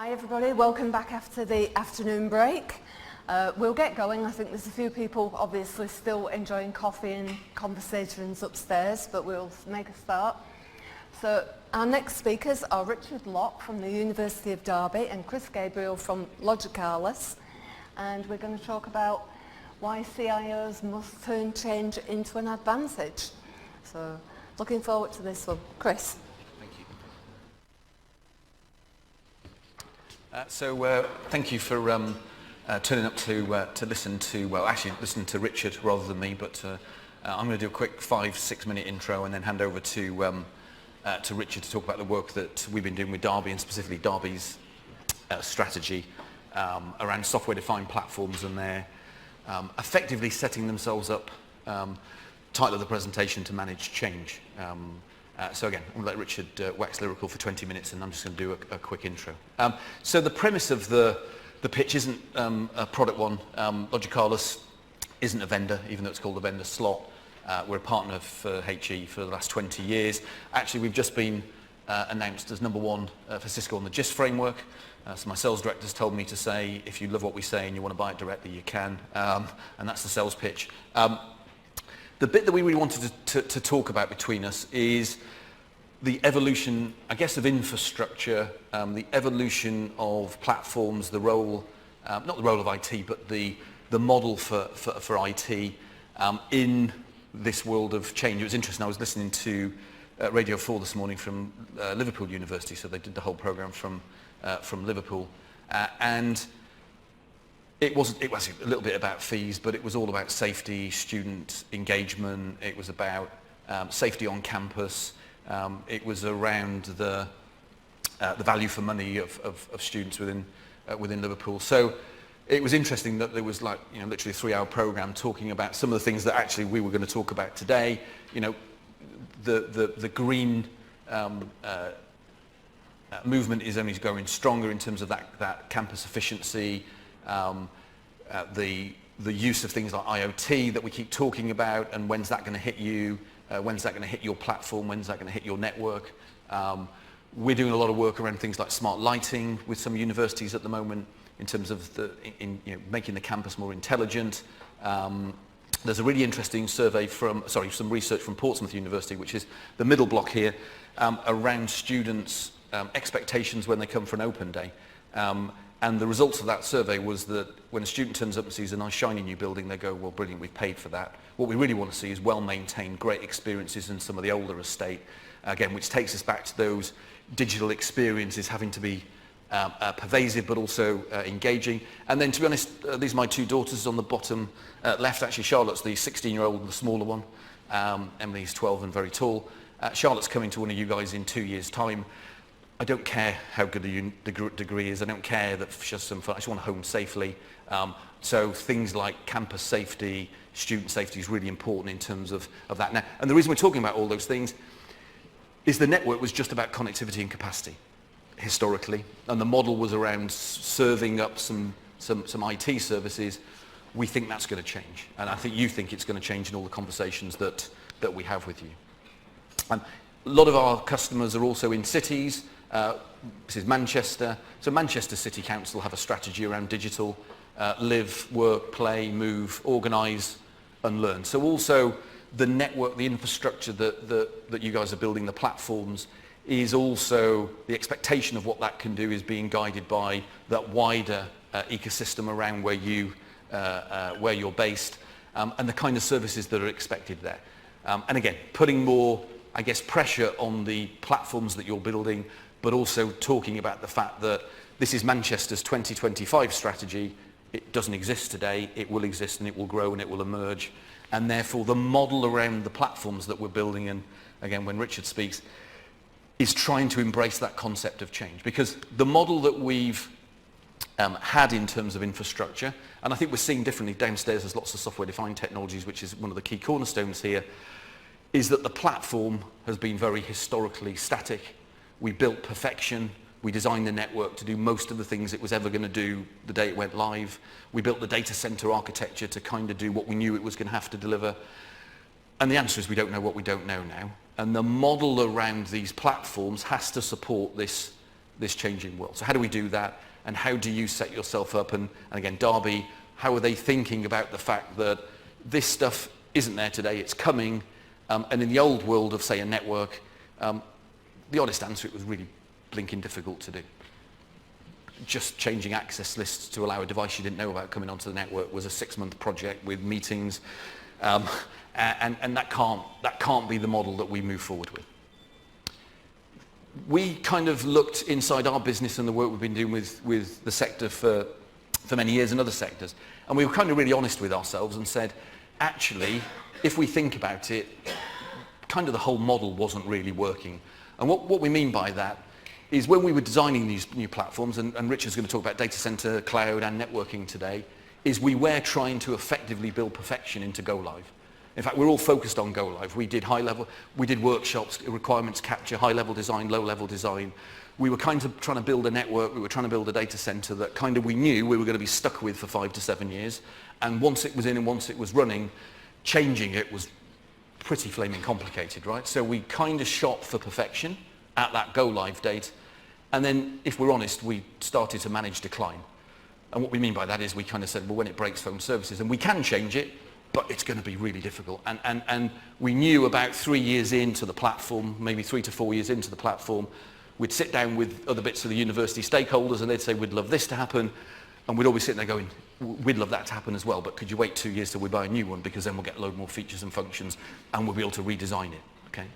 Hi everybody, welcome back after the afternoon break. We'll get going. I think there's a few people obviously still enjoying coffee and conversations upstairs, but we'll make a start. So our next speakers are Richard Locke from the University of Derby and Chris Gabriel from Logicalis, and we're going to talk about why CIOs must turn change into an advantage. So looking forward to this one. Chris. Thank you for turning up to listen to Richard rather than me, but I'm going to do a quick 5-6 minute intro and then hand over to Richard to talk about the work that we've been doing with Derby and specifically Derby's strategy around software-defined platforms, and they're effectively setting themselves up, title of the presentation, to manage change. So again, I'm going to let Richard wax lyrical for 20 minutes, and I'm just going to do a quick intro. So the premise of the pitch isn't a product one. Logicalis isn't a vendor, even though it's called a vendor slot. We're a partner for HE for the last 20 years. Actually, we've just been announced as number one for Cisco on the GIST framework. So my sales directors told me to say, if you love what we say and you want to buy it directly, you can. And that's the sales pitch. The bit that we really wanted to talk about between us is the evolution, I guess, of infrastructure, the evolution of platforms, the role, not the role of IT, but the model for IT in this world of change. It was interesting, I was listening to Radio 4 this morning from Liverpool University, so they did the whole programme from Liverpool, and it was a little bit about fees, but it was all about safety, student engagement. It was about safety on campus. It was around the value for money of students within Liverpool. So it was interesting that there was literally a 3-hour program talking about some of the things that actually we were going to talk about today. The green movement is only going stronger in terms of that campus efficiency. The use of things like IoT that we keep talking about, and when's that going to hit you, when's that going to hit your platform, when's that going to hit your network. We're doing a lot of work around things like smart lighting with some universities at the moment in terms of making the campus more intelligent. There's a really interesting survey some research from Portsmouth University, which is the middle block here, around students' expectations when they come for an open day. And the results of that survey was that when a student turns up and sees a nice shiny new building, they go, well, brilliant, we've paid for that. What we really want to see is well-maintained, great experiences in some of the older estate, again, which takes us back to those digital experiences having to be pervasive but also engaging. And then, to be honest, these are my two daughters on the bottom left. Actually, Charlotte's the 16-year-old, the smaller one. Emily's 12 and very tall. Charlotte's coming to one of you guys in 2 years' time. I don't care how good the degree is. I don't care that she has some fun. I just want to home safely. So things like campus safety, student safety is really important in terms of that now. And the reason we're talking about all those things is the network was just about connectivity and capacity historically, and the model was around serving up some IT services. We think that's going to change, and I think you think it's going to change in all the conversations that we have with you. A lot of our customers are also in cities. This is Manchester. So Manchester City Council have a strategy around digital, live, work, play, move, organise and learn. So also the network, the infrastructure that you guys are building, the platforms, is also the expectation of what that can do is being guided by that wider ecosystem around where you're based, and the kind of services that are expected there. And again, putting more, I guess, pressure on the platforms that you're building, but also talking about the fact that this is Manchester's 2025 strategy. It doesn't exist today. It will exist and it will grow and it will emerge. And therefore, the model around the platforms that we're building, and again, when Richard speaks, is trying to embrace that concept of change. Because the model that we've had in terms of infrastructure, and I think we're seeing differently downstairs, there's lots of software-defined technologies, which is one of the key cornerstones here, is that the platform has been very historically static. We built perfection. We designed the network to do most of the things it was ever going to do the day it went live. We built the data center architecture to kind of do what we knew it was going to have to deliver. And the answer is we don't know what we don't know now. And the model around these platforms has to support this this changing world. So how do we do that? And how do you set yourself up? And again, Derby, how are they thinking about the fact that this stuff isn't there today, it's coming, and in the old world of, say, a network, the honest answer, it was really blinking difficult to do. Just changing access lists to allow a device you didn't know about coming onto the network was a 6-month project with meetings, and that can't be the model that we move forward with. We kind of looked inside our business and the work we've been doing with the sector for many years and other sectors, and we were kind of really honest with ourselves and said, actually, if we think about it, kind of the whole model wasn't really working. And what we mean by that is when we were designing these new platforms, and Richard's going to talk about data center, cloud and networking today, is we were trying to effectively build perfection into go live. In fact, we're all focused on go live. We did workshops, requirements capture, high level design, low level design. We were kind of trying to build a network, we were trying to build a data center that kind of we knew we were going to be stuck with for 5 to 7 years. And once it was in and once it was running, changing it was pretty flaming complicated, right? So we kind of shot for perfection at that go live date. And then, if we're honest, we started to manage decline. And what we mean by that is we kind of said, well, when it breaks phone services, and we can change it, but it's going to be really difficult. And we knew about 3 years into the platform, maybe 3 to 4 years into the platform, we'd sit down with other bits of the university stakeholders and they'd say, we'd love this to happen. And we'd always sit there going, we'd love that to happen as well, but could you wait 2 years till we buy a new one, because then we'll get a load more features and functions and we'll be able to redesign it, okay?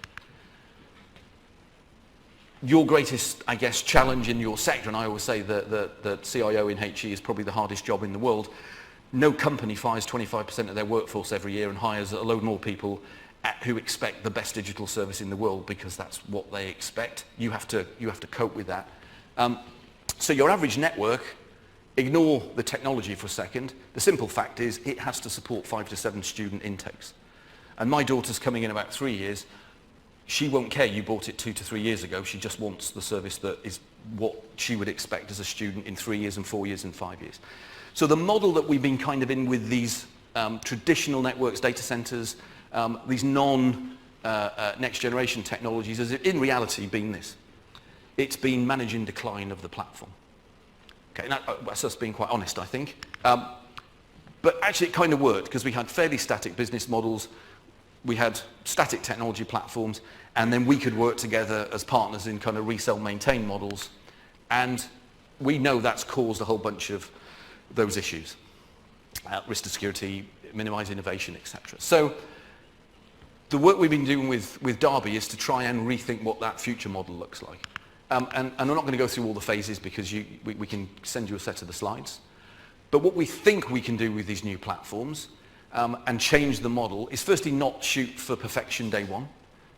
Your greatest, I guess, challenge in your sector, and I always say that CIO in HE is probably the hardest job in the world. No company fires 25% of their workforce every year and hires a load more people who expect the best digital service in the world because that's what they expect. You have to cope with that. So your average network, ignore the technology for a second. The simple fact is it has to support 5 to 7 student intakes. And my daughter's coming in about 3 years. She won't care you bought it 2 to 3 years ago. She just wants the service that is what she would expect as a student in 3 years and 4 years and 5 years. So the model that we've been kind of in with these traditional networks, data centers, these next generation technologies has in reality been this. It's been managing decline of the platform. Okay, now, that's us being quite honest, I think. But actually it kind of worked because we had fairly static business models, we had static technology platforms, and then we could work together as partners in kind of resell maintain models. And we know that's caused a whole bunch of those issues. Risk to security, minimize innovation, etc. So the work we've been doing with Derby is to try and rethink what that future model looks like. And I'm not going to go through all the phases because we can send you a set of the slides. But what we think we can do with these new platforms and change the model is firstly not shoot for perfection day one.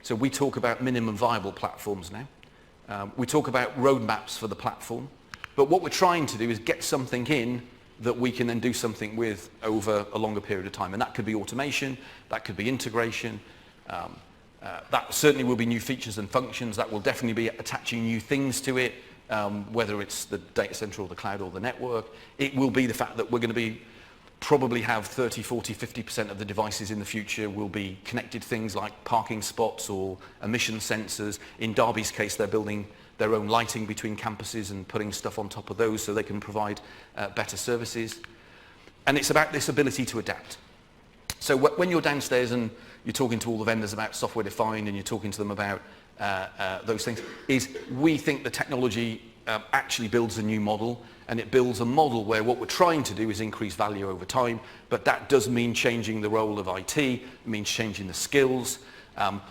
So we talk about minimum viable platforms now. We talk about roadmaps for the platform. But what we're trying to do is get something in that we can then do something with over a longer period of time. And that could be automation, that could be integration, that certainly will be new features and functions, that will definitely be attaching new things to it, whether it's the data center or the cloud or the network. It will be the fact that we're going to probably have 30, 40, 50% of the devices in the future will be connected things like parking spots or emission sensors. In Derby's case, they're building their own lighting between campuses and putting stuff on top of those so they can provide better services. And it's about this ability to adapt. So when you're downstairs and you're talking to all the vendors about software defined and you're talking to them about those things, is we think the technology actually builds a new model, and it builds a model where what we're trying to do is increase value over time, but that does mean changing the role of IT, it means changing the skills.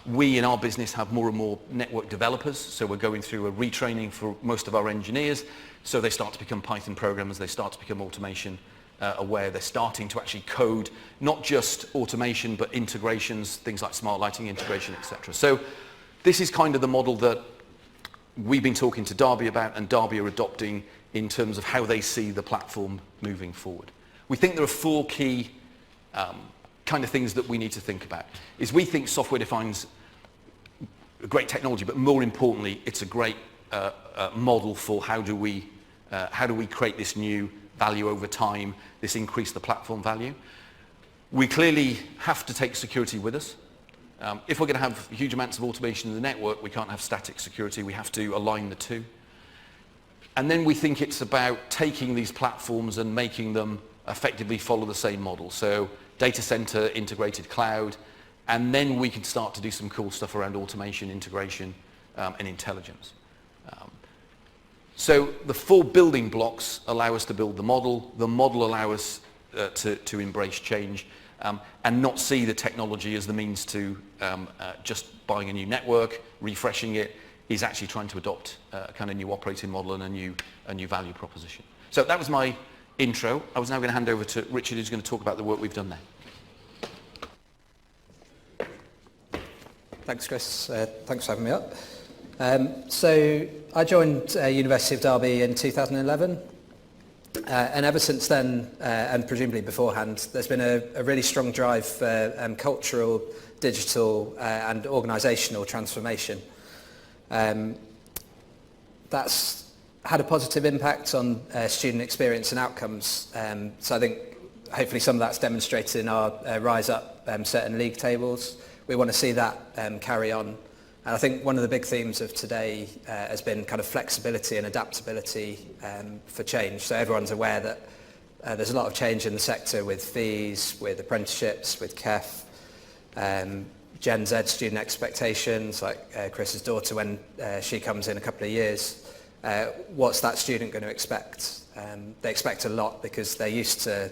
We in our business have more and more network developers, so we're going through a retraining for most of our engineers, so they start to become Python programmers, they start to become automation aware, they're starting to actually code not just automation but integrations, things like smart lighting integration, etc. So this is kind of the model that we've been talking to Derby about and Derby are adopting in terms of how they see the platform moving forward. We think there are 4 key kind of things that we need to think about. Is we think software defines a great technology, but more importantly, it's a great model for how do we create this new value over time, this increase the platform value. We clearly have to take security with us. If we're going to have huge amounts of automation in the network, we can't have static security. We have to align the two. And then we think it's about taking these platforms and making them effectively follow the same model. So data center, integrated cloud, and then we can start to do some cool stuff around automation, integration, and intelligence. So the 4 building blocks allow us to build the model. The model allows us to embrace change and not see the technology as the means to just buying a new network, refreshing it, is actually trying to adopt a kind of new operating model and a new value proposition. So that was my intro. I was now going to hand over to Richard, who's going to talk about the work we've done there. Thanks, Chris. Thanks for having me up. So I joined University of Derby in 2011. And ever since then, and presumably beforehand, there's been a really strong drive for cultural, digital and organisational transformation. That's had a positive impact on student experience and outcomes. So I think hopefully some of that's demonstrated in our Rise Up certain league tables. We want to see that carry on. And I think one of the big themes of today has been kind of flexibility and adaptability for change. So everyone's aware that there's a lot of change in the sector with fees, with apprenticeships, with KEF, Gen Z student expectations, like Chris's daughter when she comes in a couple of years. What's that student going to expect? They expect a lot because they're used to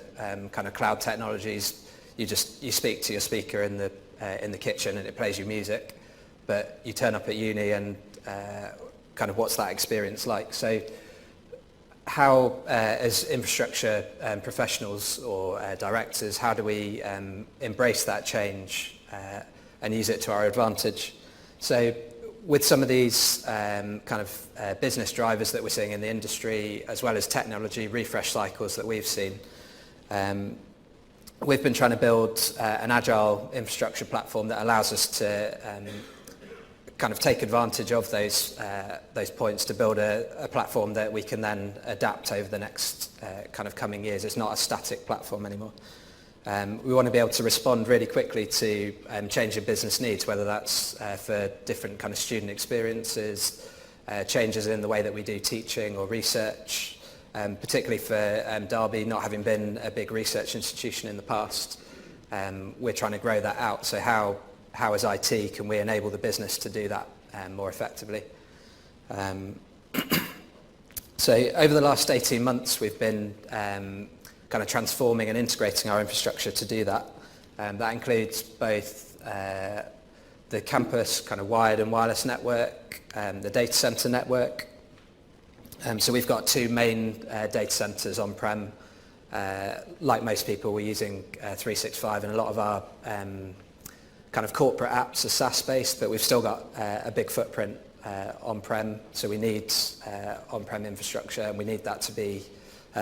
kind of cloud technologies. You speak to your speaker in the kitchen and it plays you music. But you turn up at uni and kind of what's that experience like? So how, as infrastructure professionals or directors, how do we embrace that change and use it to our advantage? So with some of these kind of business drivers that we're seeing in the industry, as well as technology refresh cycles that we've seen, we've been trying to build an agile infrastructure platform that allows us to kind of take advantage of those points to build a platform that we can then adapt over the next kind of coming years. It's not a static platform anymore. We want to be able to respond really quickly to changing business needs, whether that's for different kind of student experiences, changes in the way that we do teaching or research, particularly for Derby not having been a big research institution in the past. We're trying to grow that out. So how as IT can we enable the business to do that more effectively? So over the last 18 months we've been kind of transforming and integrating our infrastructure to do that. That includes both the campus kind of wired and wireless network, the data center network. So we've got 2 main data centers on-prem. Like most people, we're using 365 and a lot of our kind of corporate apps are SaaS-based, but we've still got a big footprint on-prem, so we need on-prem infrastructure and we need that to be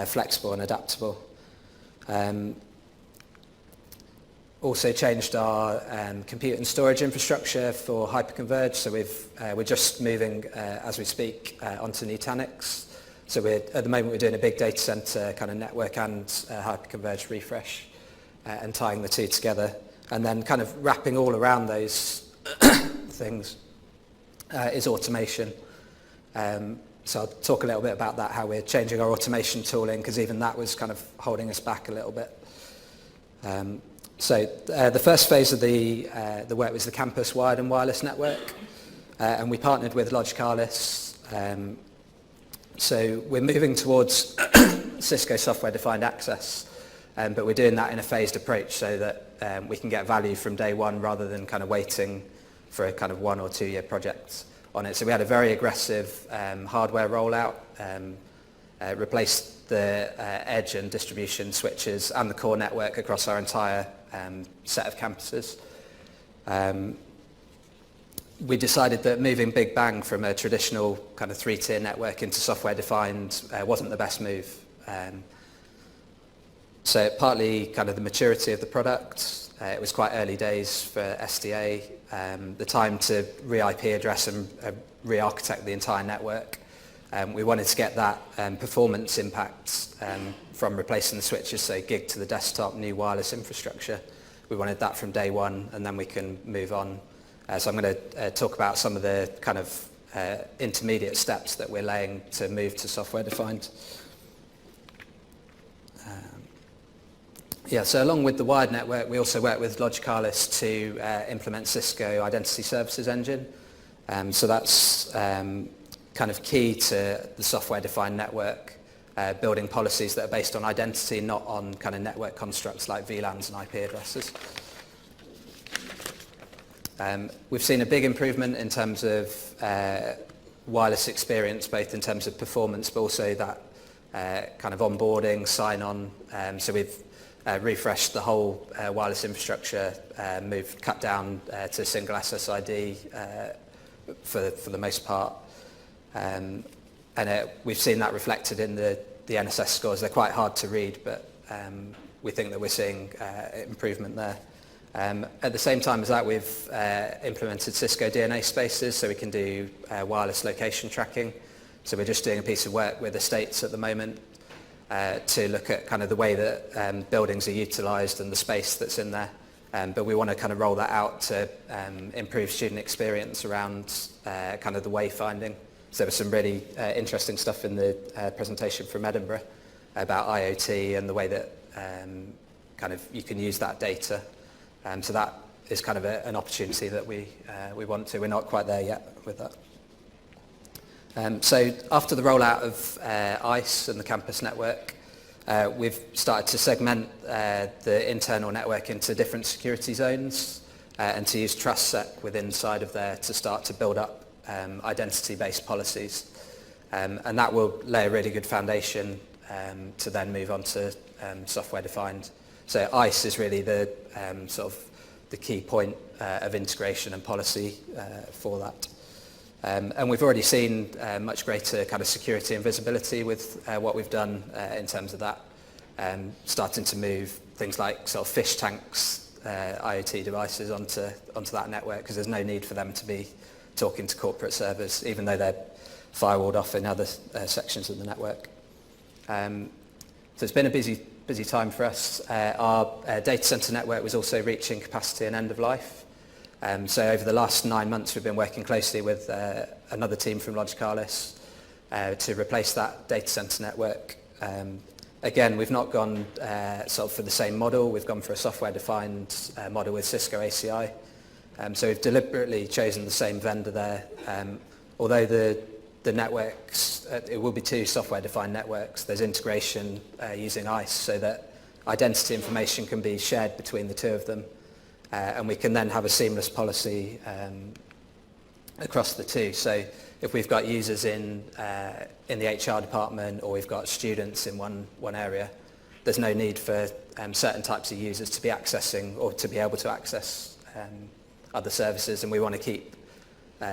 flexible and adaptable. Also changed our compute and storage infrastructure for hyperconverged, so we're just moving as we speak onto Nutanix. So at the moment we're doing a big data center kind of network and hyperconverged refresh and tying the two together. And then kind of wrapping all around those things is automation. So I'll talk a little bit about that, how we're changing our automation tooling, because even that was kind of holding us back a little bit. So the first phase of the work was the campus wired and wireless network, and we partnered with Logicalis. So we're moving towards Cisco software-defined access, but we're doing that in a phased approach so that we can get value from day one rather than kind of waiting for a kind of 1 or 2 year project on it. So we had a very aggressive hardware rollout, replaced the edge and distribution switches and the core network across our entire set of campuses. We decided that moving Big Bang from a traditional kind of 3-tier network into software-defined wasn't the best move. So partly kind of the maturity of the product. It was quite early days for SDA. The time to re-IP address and re-architect the entire network. We wanted to get that performance impact from replacing the switches, so gig to the desktop, new wireless infrastructure. We wanted that from day one, and then we can move on. So I'm going to talk about some of the kind of intermediate steps that we're laying to move to software defined. So along with the wired network, we also work with Logicalis to implement Cisco Identity Services Engine. So that's kind of key to the software-defined network, building policies that are based on identity, not on kind of network constructs like VLANs and IP addresses. We've seen a big improvement in terms of wireless experience, both in terms of performance, but also that kind of onboarding, sign-on. So we've refreshed the whole wireless infrastructure, cut down to single SSID for the most part. And we've seen that reflected in the NSS scores. They're quite hard to read, but we think that we're seeing improvement there. At the same time as that, we've implemented Cisco DNA spaces, so we can do wireless location tracking. So we're just doing a piece of work with the states at the moment to look at kind of the way that buildings are utilised and the space that's in there. But we want to kind of roll that out to improve student experience around kind of the wayfinding. So there was some really interesting stuff in the presentation from Edinburgh about IoT and the way that kind of you can use that data. So that is kind of an opportunity that we want to. We're not quite there yet with that. So after the rollout of ICE and the campus network, we've started to segment the internal network into different security zones and to use TrustSec within inside of there to start to build up identity-based policies. And that will lay a really good foundation to then move on to software-defined. So ICE is really the sort of the key point of integration and policy for that. And we've already seen much greater kind of security and visibility with what we've done in terms of that, starting to move things like sort of fish tanks, IoT devices onto that network, because there's no need for them to be talking to corporate servers, even though they're firewalled off in other sections of the network. So it's been a busy time for us. Our data center network was also reaching capacity and end of life. So over the last 9 months, we've been working closely with another team from Logicalis to replace that data center network. Again, we've not gone sort of for the same model. We've gone for a software-defined model with Cisco ACI. So we've deliberately chosen the same vendor there. Although the networks, it will be 2 software-defined networks. There's integration using ICE so that identity information can be shared between the 2 of them. And we can then have a seamless policy across the 2. So if we've got users in the HR department, or we've got students in one area, there's no need for certain types of users to be accessing or to be able to access other services. And we want to keep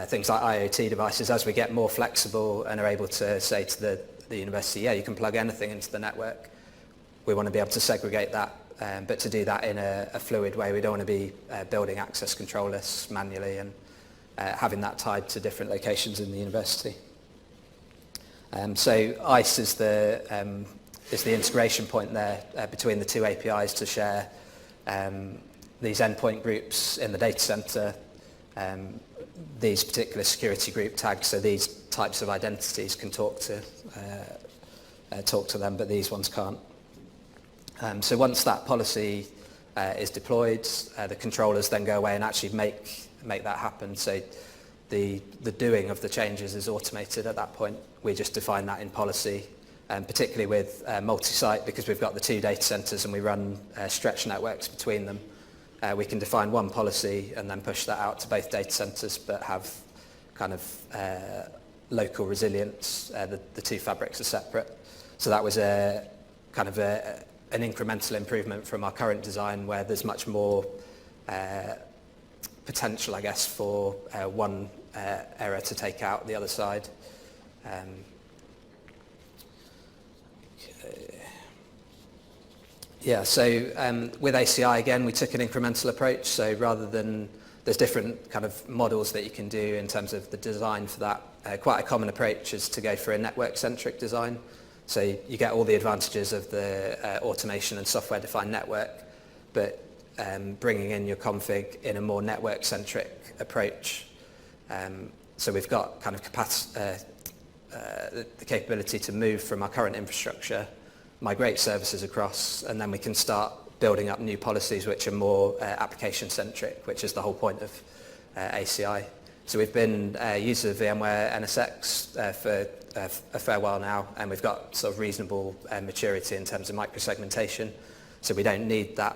things like IoT devices, as we get more flexible and are able to say to the university, yeah, you can plug anything into the network. We want to be able to segregate that. But to do that in a fluid way. We don't want to be building access control lists manually and having that tied to different locations in the university. So ICE is the integration point there between the 2 APIs to share these endpoint groups in the data center, these particular security group tags, so these types of identities can talk to them, but these ones can't. So once that policy is deployed, the controllers then go away and actually make that happen. So the doing of the changes is automated at that point. We just define that in policy, particularly with multi-site, because we've got the 2 data centers and we run stretch networks between them. We can define one policy and then push that out to both data centers, but have kind of local resilience. The 2 fabrics are separate. So that was a kind of an incremental improvement from our current design, where there's much more potential, I guess, for one error to take out the other side. Yeah, so with ACI, again, we took an incremental approach. So rather than, there's different kind of models that you can do in terms of the design for that. Quite a common approach is to go for a network-centric design. So you get all the advantages of the automation and software-defined network, but bringing in your config in a more network-centric approach. So we've got kind of the capability to move from our current infrastructure, migrate services across, and then we can start building up new policies which are more application-centric, which is the whole point of ACI. So we've been users of VMware NSX for a fair while now, and we've got sort of reasonable maturity in terms of microsegmentation. So we don't need that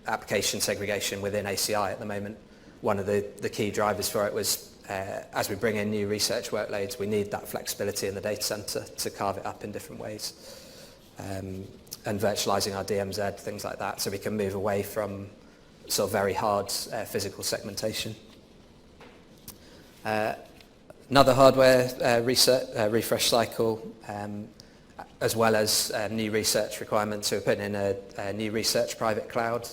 application segregation within ACI at the moment. One of the key drivers for it was as we bring in new research workloads, we need that flexibility in the data center to carve it up in different ways. And virtualizing our DMZ, things like that, so we can move away from sort of very hard physical segmentation. Another hardware refresh cycle, as well as new research requirements. So we're putting in a new research private cloud.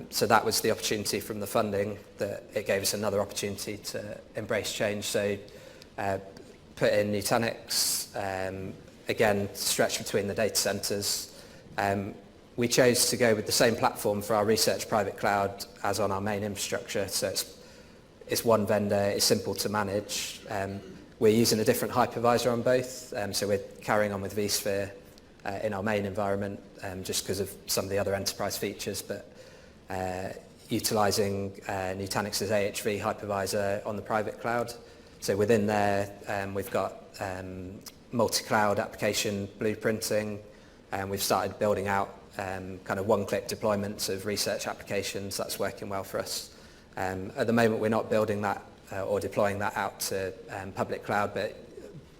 So that was the opportunity from the funding that it gave us another opportunity to embrace change. So put in Nutanix, again, stretch between the data centers. We chose to go with the same platform for our research private cloud as on our main infrastructure. So it's one vendor, it's simple to manage. We're using a different hypervisor on both. So we're carrying on with vSphere in our main environment just because of some of the other enterprise features, but utilizing Nutanix's AHV hypervisor on the private cloud. So within there, we've got multi-cloud application blueprinting, and we've started building out kind of one-click deployments of research applications. That's working well for us. At the moment, we're not building that or deploying that out to public cloud, but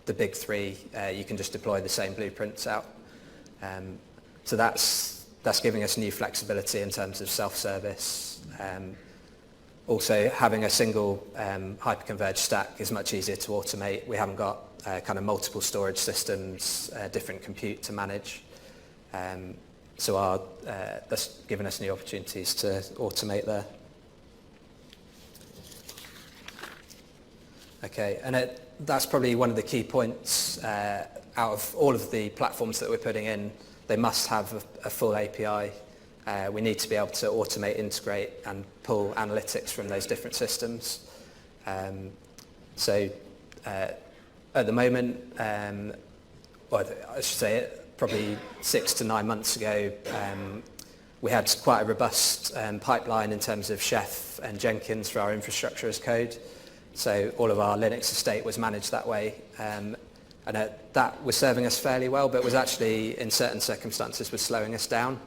the big three, you can just deploy the same blueprints out. So that's giving us new flexibility in terms of self-service. Also, having a single hyperconverged stack is much easier to automate. We haven't got kind of multiple storage systems, different compute to manage. So that's given us new opportunities to automate there. Okay, and that's probably one of the key points out of all of the platforms that we're putting in. They must have a full API. We need to be able to automate, integrate, and pull analytics from those different systems. So at the moment, well, I should say it, probably 6 to 9 months ago, we had quite a robust pipeline in terms of Chef and Jenkins for our infrastructure as code. So all of our Linux estate was managed that way. And that was serving us fairly well, but was actually, in certain circumstances, was slowing us down.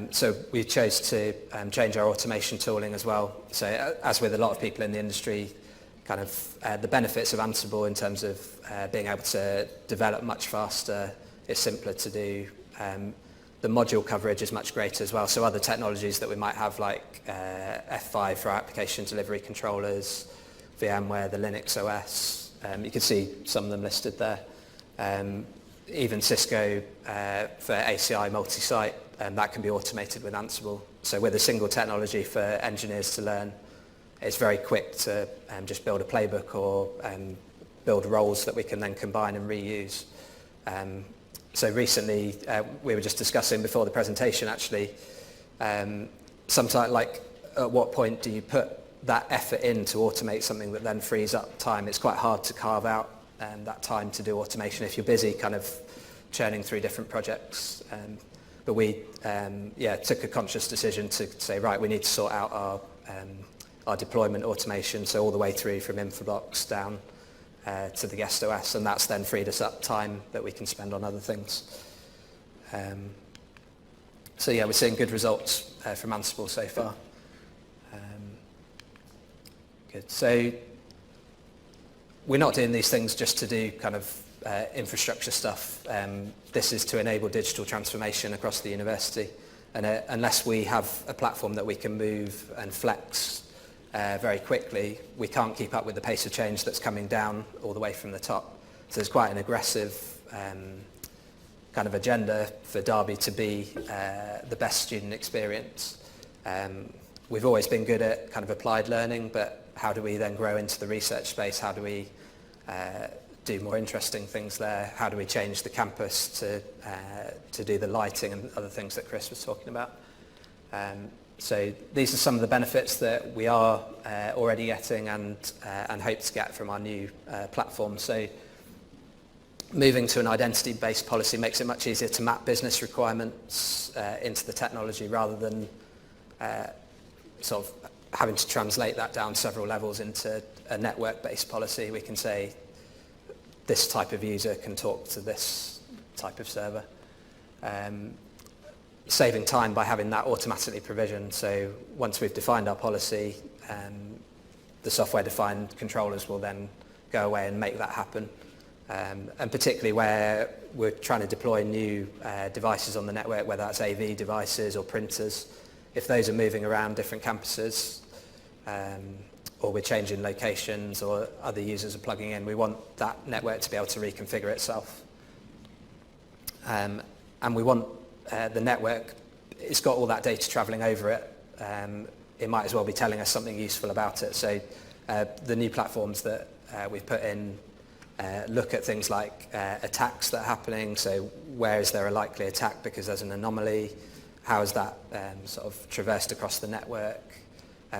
So we chose to change our automation tooling as well. So as with a lot of people in the industry, kind of the benefits of Ansible in terms of being able to develop much faster, it's simpler to do. The module coverage is much greater as well. So other technologies that we might have, like F5 for our application delivery controllers, VMware, the Linux OS, you can see some of them listed there. Even Cisco for ACI multi-site, that can be automated with Ansible. So with a single technology for engineers to learn, it's very quick to just build a playbook or build roles that we can then combine and reuse. So recently, we were just discussing before the presentation actually, sometimes like at what point do you put that effort in to automate something that then frees up time? It's quite hard to carve out that time to do automation if you're busy kind of churning through different projects. But we took a conscious decision to say, right, we need to sort out our deployment automation, so all the way through from Infoblox down to the guest OS, and that's then freed us up time that we can spend on other things. So yeah, we're seeing good results from Ansible so far. Good. So we're not doing these things just to do kind of infrastructure stuff. This is to enable digital transformation across the university. And unless we have a platform that we can move and flex very quickly, we can't keep up with the pace of change that's coming down all the way from the top. So there's quite an aggressive kind of agenda for Derby to be the best student experience. We've always been good at kind of applied learning, but how do we then grow into the research space? How do we do more interesting things there? How do we change the campus to do the lighting and other things that Chris was talking about? So these are some of the benefits that we are already getting and hope to get from our new platform. So moving to an identity-based policy makes it much easier to map business requirements into the technology rather than sort of having to translate that down several levels into a network-based policy. We can say this type of user can talk to this type of server. Saving time by having that automatically provisioned. So once we've defined our policy, the software-defined controllers will then go away and make that happen. And particularly where we're trying to deploy new devices on the network, whether that's AV devices or printers, if those are moving around different campuses, or we're changing locations or other users are plugging in, we want that network to be able to reconfigure itself. And we want the network, it's got all that data traveling over it. It might as well be telling us something useful about it. So the new platforms that we've put in look at things like attacks that are happening. So where is there a likely attack because there's an anomaly? How is that sort of traversed across the network?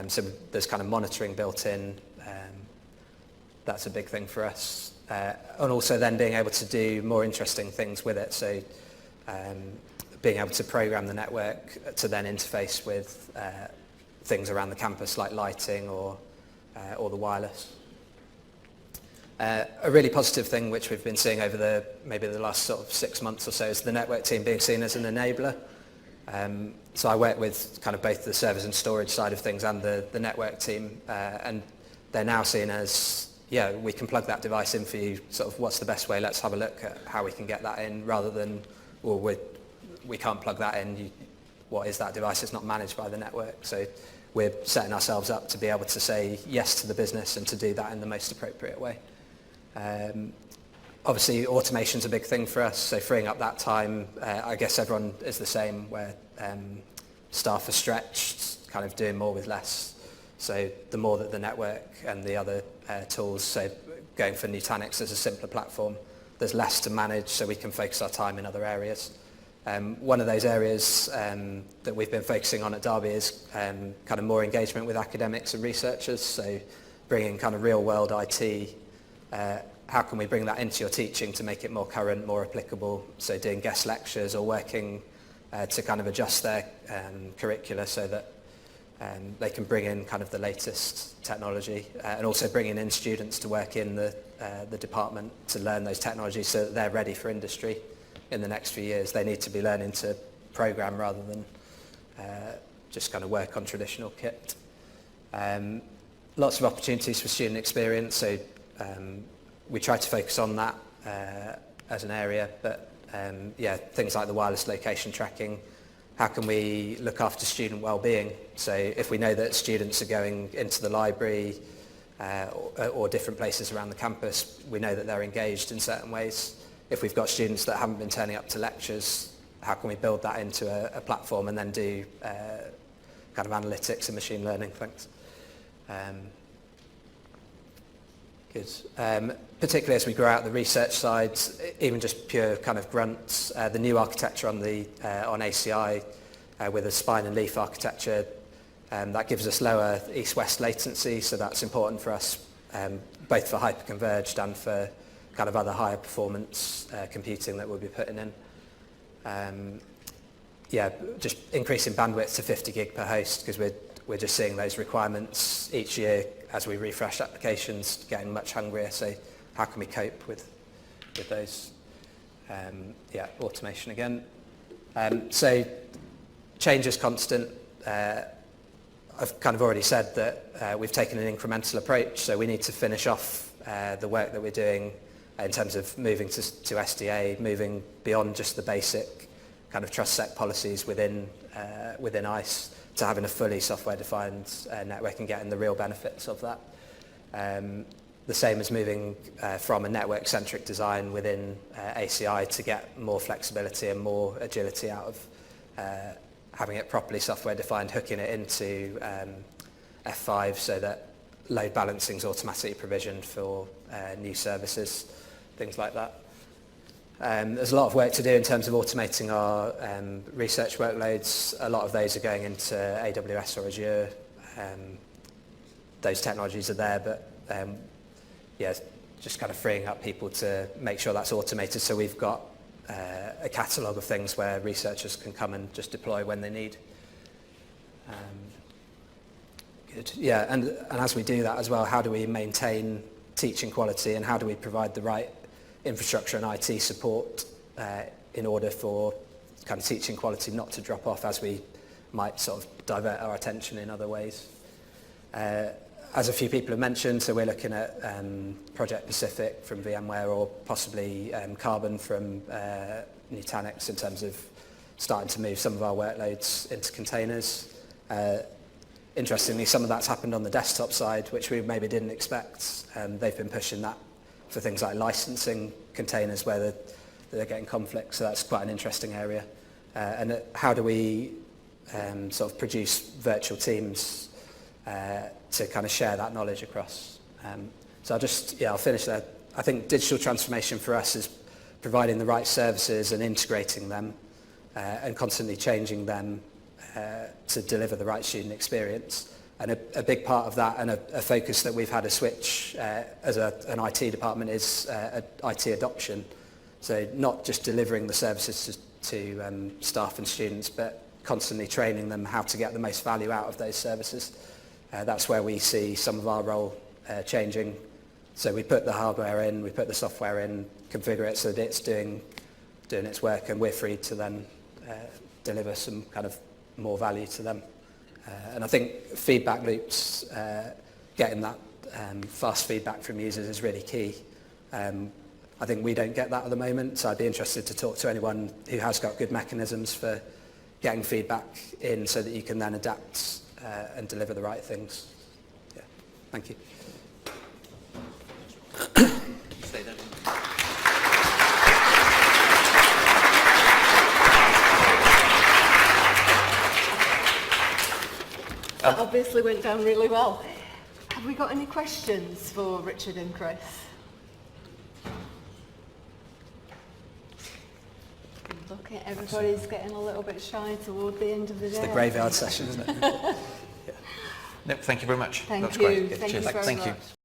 So there's kind of monitoring built in. That's a big thing for us. And also then being able to do more interesting things with it. So being able to program the network to then interface with things around the campus like lighting or the wireless. A really positive thing which we've been seeing over maybe the last sort of 6 months or so is the network team being seen as an enabler. So I work with kind of both the servers and storage side of things and the network team, and they're now seen as, yeah, we can plug that device in for you, sort of what's the best way, let's have a look at how we can get that in, rather than, well, we can't plug that in, what is that device, it's not managed by the network. So we're setting ourselves up to be able to say yes to the business and to do that in the most appropriate way. Obviously, automation's a big thing for us, so freeing up that time, I guess everyone is the same, where staff are stretched, kind of doing more with less. So the more that the network and the other tools, so going for Nutanix as a simpler platform, there's less to manage, so we can focus our time in other areas. One of those areas that we've been focusing on at Derby is kind of more engagement with academics and researchers, so bringing kind of real-world IT. How can we bring that into your teaching to make it more current, more applicable? So doing guest lectures or working to kind of adjust their curricula so that they can bring in kind of the latest technology, and also bringing in students to work in the department to learn those technologies so that they're ready for industry in the next few years. They need to be learning to program rather than just kind of work on traditional kit. Lots of opportunities for student experience, so we try to focus on that as an area, but yeah, things like the wireless location tracking. How can we look after student well-being? So if we know that students are going into the library or different places around the campus, we know that they're engaged in certain ways. If we've got students that haven't been turning up to lectures, how can we build that into a platform and then do kind of analytics and machine learning things? Good. Particularly as we grow out the research side, even just pure kind of grunts, the new architecture on ACI with a spine and leaf architecture, that gives us lower east-west latency, so that's important for us, both for hyperconverged and for kind of other higher performance computing that we'll be putting in. Yeah, just increasing bandwidth to 50 gig per host, because we're just seeing those requirements each year as we refresh applications, getting much hungrier. So how can we cope with those? Yeah, automation again. So change is constant. I've kind of already said that we've taken an incremental approach, so we need to finish off the work that we're doing in terms of moving to SDA, moving beyond just the basic kind of TrustSec policies within ICE to having a fully software-defined network and getting the real benefits of that. The same as moving from a network-centric design within ACI to get more flexibility and more agility out of having it properly software-defined, hooking it into F5 so that load balancing is automatically provisioned for new services, things like that. There's a lot of work to do in terms of automating our research workloads. A lot of those are going into AWS or Azure. Those technologies are there, but yeah, just kind of freeing up people to make sure that's automated, so we've got a catalogue of things where researchers can come and just deploy when they need. Good. Yeah, and as we do that as well, how do we maintain teaching quality, and how do we provide the right infrastructure and IT support in order for kind of teaching quality not to drop off as we might sort of divert our attention in other ways. As a few people have mentioned, so we're looking at Project Pacific from VMware, or possibly Carbon from Nutanix, in terms of starting to move some of our workloads into containers. Interestingly, some of that's happened on the desktop side, which we maybe didn't expect. They've been pushing that for things like licensing containers where they're getting conflict, so that's quite an interesting area. And how do we sort of produce virtual teams to kind of share that knowledge across. So I'll finish there. I think digital transformation for us is providing the right services and integrating them and constantly changing them to deliver the right student experience. And a big part of that, and a focus that we've had a switch as an IT department, is IT adoption. So not just delivering the services to staff and students, but constantly training them how to get the most value out of those services. That's where we see some of our role changing. So we put the hardware in, we put the software in, configure it so that it's doing its work, and we're free to then deliver some kind of more value to them. And I think feedback loops, getting that fast feedback from users is really key. I think we don't get that at the moment, so I'd be interested to talk to anyone who has got good mechanisms for getting feedback in so that you can then adapt and deliver the right things. Yeah, thank you. Stay there. That obviously went down really well. Have we got any questions for Richard and Chris? Look at everybody's getting a little bit shy toward the end of the day. It's the graveyard session, isn't it? No, thank you very much. Thank That's you. great. Thank you Cheers. very Thank you. much.